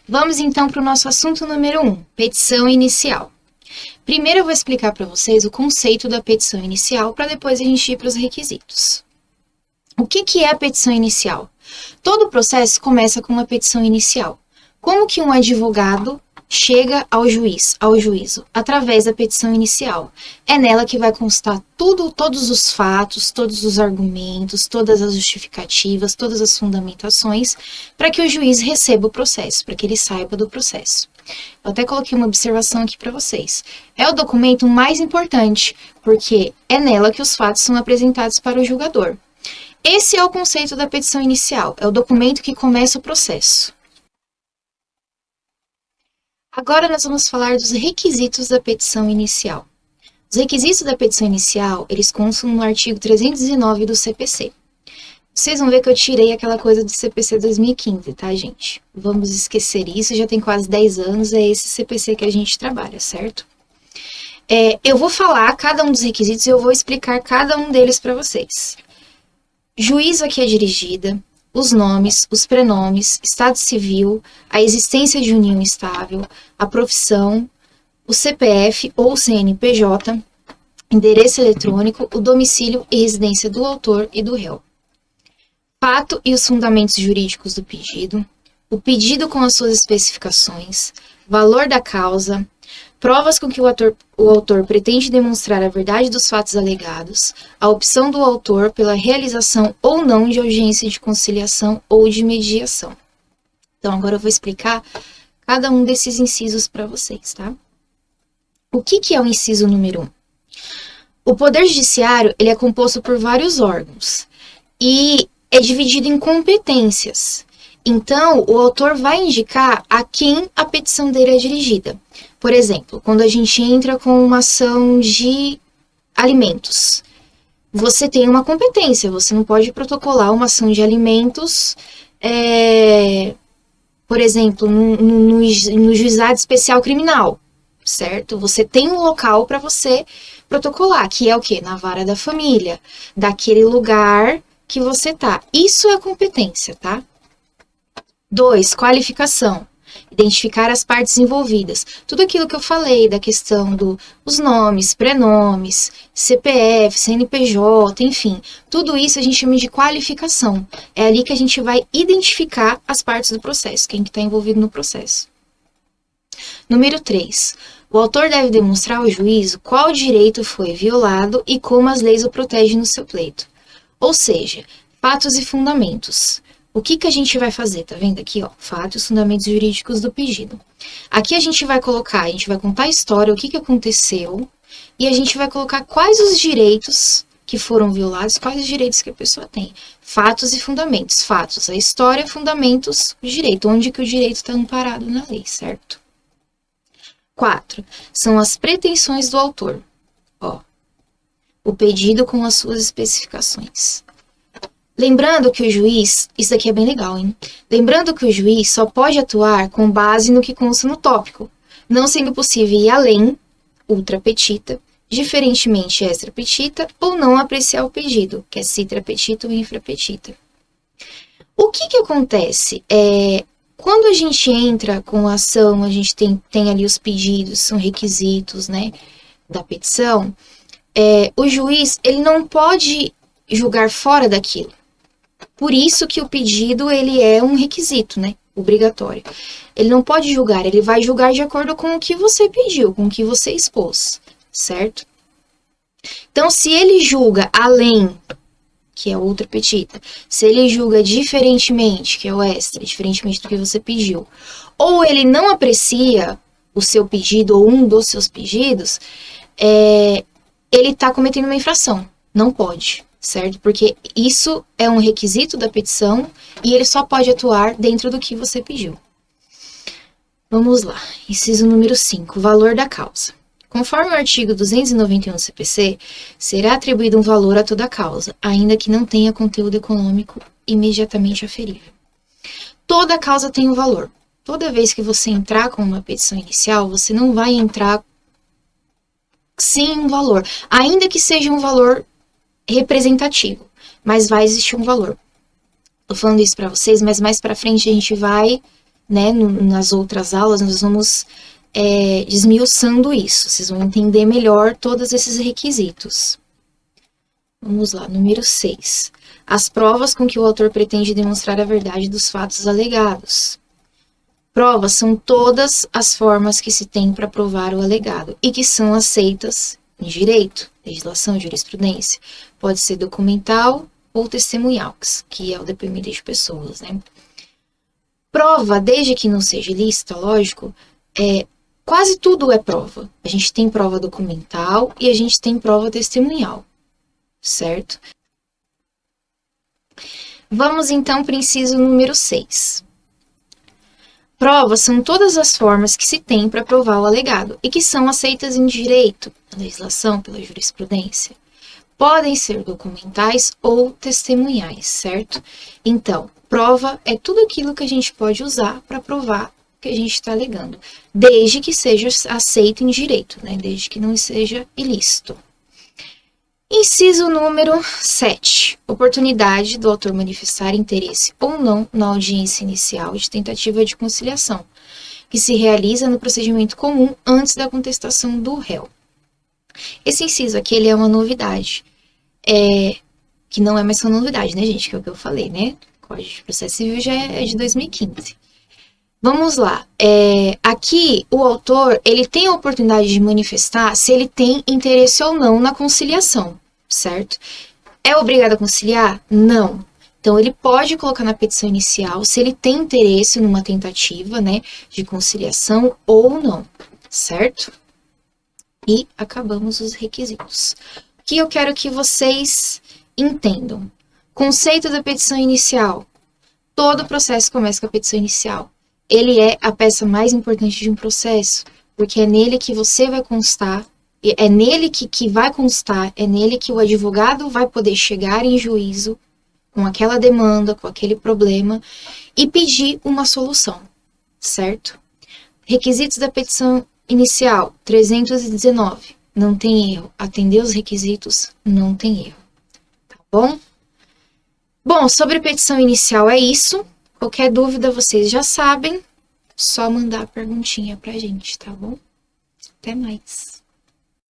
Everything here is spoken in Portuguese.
Vamos então para o nosso assunto número 1, petição inicial. Primeiro eu vou explicar para vocês o conceito da petição inicial, para depois a gente ir para os requisitos. O que é a petição inicial? Todo processo começa com uma petição inicial. Como que um advogado chega ao juízo? Através da petição inicial. É nela que vai constar todos os fatos, todos os argumentos, todas as justificativas, todas as fundamentações, para que o juiz receba o processo, para que ele saiba do processo. Eu até coloquei uma observação aqui para vocês. É o documento mais importante, porque é nela que os fatos são apresentados para o julgador. Esse é o conceito da petição inicial, é o documento que começa o processo. Agora nós vamos falar dos requisitos da petição inicial. Os requisitos da petição inicial, eles constam no artigo 309 do CPC. Vocês vão ver que eu tirei aquela coisa do CPC 2015, tá, gente? Vamos esquecer isso, já tem quase 10 anos, é esse CPC que a gente trabalha, certo? Eu vou falar cada um dos requisitos e eu vou explicar cada um deles para vocês. Juízo a que é dirigida, os nomes, os prenomes, estado civil, a existência de união estável, a profissão, o CPF ou CNPJ, endereço eletrônico, o domicílio e residência do autor e do réu. Fato e os fundamentos jurídicos do pedido, o pedido com as suas especificações, valor da causa, provas com que o autor pretende demonstrar a verdade dos fatos alegados, a opção do autor pela realização ou não de audiência de conciliação ou de mediação. Então, agora eu vou explicar cada um desses incisos para vocês, tá? O que é o inciso número 1? O Poder Judiciário, ele é composto por vários órgãos e é dividido em competências. Então, o autor vai indicar a quem a petição dele é dirigida. Por exemplo, quando a gente entra com uma ação de alimentos, você tem uma competência, você não pode protocolar uma ação de alimentos, por exemplo, no juizado especial criminal, certo? Você tem um local para você protocolar, que é o quê? Na vara da família, daquele lugar que você tá. Isso é competência, tá? 2, qualificação. Identificar as partes envolvidas. Tudo aquilo que eu falei da questão dos nomes, prenomes, CPF, CNPJ, enfim. Tudo isso a gente chama de qualificação. É ali que a gente vai identificar as partes do processo, quem que está envolvido no processo. Número 3. O autor deve demonstrar ao juízo qual direito foi violado e como as leis o protegem no seu pleito. Ou seja, fatos e fundamentos. O que a gente vai fazer? Tá vendo aqui, ó? Fatos e fundamentos jurídicos do pedido. Aqui a gente vai contar a história, o que aconteceu, e a gente vai colocar quais os direitos que foram violados, quais os direitos que a pessoa tem. Fatos e fundamentos. Fatos, a história, fundamentos, o direito. Onde que o direito está amparado na lei, certo? 4. São as pretensões do autor. Ó, o pedido com as suas especificações. Lembrando que o juiz, isso aqui é bem legal, hein? Lembrando que o juiz só pode atuar com base no que consta no tópico, não sendo possível ir além, ultra petita, diferentemente extra petita, ou não apreciar o pedido, que é citra petita ou infra petita. O que acontece? Quando a gente entra com a ação, a gente tem ali os pedidos, são requisitos, né, da petição, o juiz, ele não pode julgar fora daquilo. Por isso que o pedido, ele é um requisito, né, obrigatório. Ele não pode julgar, ele vai julgar de acordo com o que você pediu, com o que você expôs, certo? Então, se ele julga além, que é outra petita, se ele julga diferentemente, que é o extra, diferentemente do que você pediu, ou ele não aprecia o seu pedido ou um dos seus pedidos, ele está cometendo uma infração. Não pode, certo? Porque isso é um requisito da petição e ele só pode atuar dentro do que você pediu. Vamos lá. Inciso número 5. Valor da causa. Conforme o artigo 291 do CPC, será atribuído um valor a toda causa, ainda que não tenha conteúdo econômico imediatamente aferível. Toda causa tem um valor. Toda vez que você entrar com uma petição inicial, você não vai entrar sem um valor, ainda que seja um valor representativo, mas vai existir um valor. Tô falando isso para vocês, mas mais para frente a gente vai né, nas outras aulas, nós vamos desmiuçando isso. Vocês vão entender melhor todos esses requisitos. Vamos lá, número 6. As provas com que o autor pretende demonstrar a verdade dos fatos alegados. Provas são todas as formas que se tem para provar o alegado e que são aceitas em direito, legislação, jurisprudência. Pode ser documental ou testemunhal, que é o depoimento de pessoas, né? Prova, desde que não seja ilícita, lógico, quase tudo é prova. A gente tem prova documental e a gente tem prova testemunhal, certo? Vamos então para o inciso número 6. Provas são todas as formas que se tem para provar o alegado e que são aceitas em direito, na legislação, pela jurisprudência. Podem ser documentais ou testemunhais, certo? Então, prova é tudo aquilo que a gente pode usar para provar que a gente está alegando, desde que seja aceito em direito, né? Desde que não seja ilícito. Inciso número 7. Oportunidade do autor manifestar interesse ou não na audiência inicial de tentativa de conciliação, que se realiza no procedimento comum antes da contestação do réu. Esse inciso aqui, ele é uma novidade, que não é mais uma novidade, né, gente, que é o que eu falei, né? O Código de Processo Civil já é de 2015. Vamos lá. Aqui, o autor, ele tem a oportunidade de manifestar se ele tem interesse ou não na conciliação, certo? É obrigado a conciliar? Não. Então, ele pode colocar na petição inicial se ele tem interesse numa tentativa, né, de conciliação ou não, certo? E acabamos os requisitos. O que eu quero que vocês entendam? Conceito da petição inicial. Todo processo começa com a petição inicial. Ele é a peça mais importante de um processo, porque é nele que você vai constar, é nele que vai constar, é nele que o advogado vai poder chegar em juízo com aquela demanda, com aquele problema e pedir uma solução, certo? Requisitos da petição inicial, 319, não tem erro. Atender os requisitos, não tem erro, tá bom? Bom, sobre petição inicial é isso. Qualquer dúvida vocês já sabem, só mandar a perguntinha pra gente, tá bom? Até mais!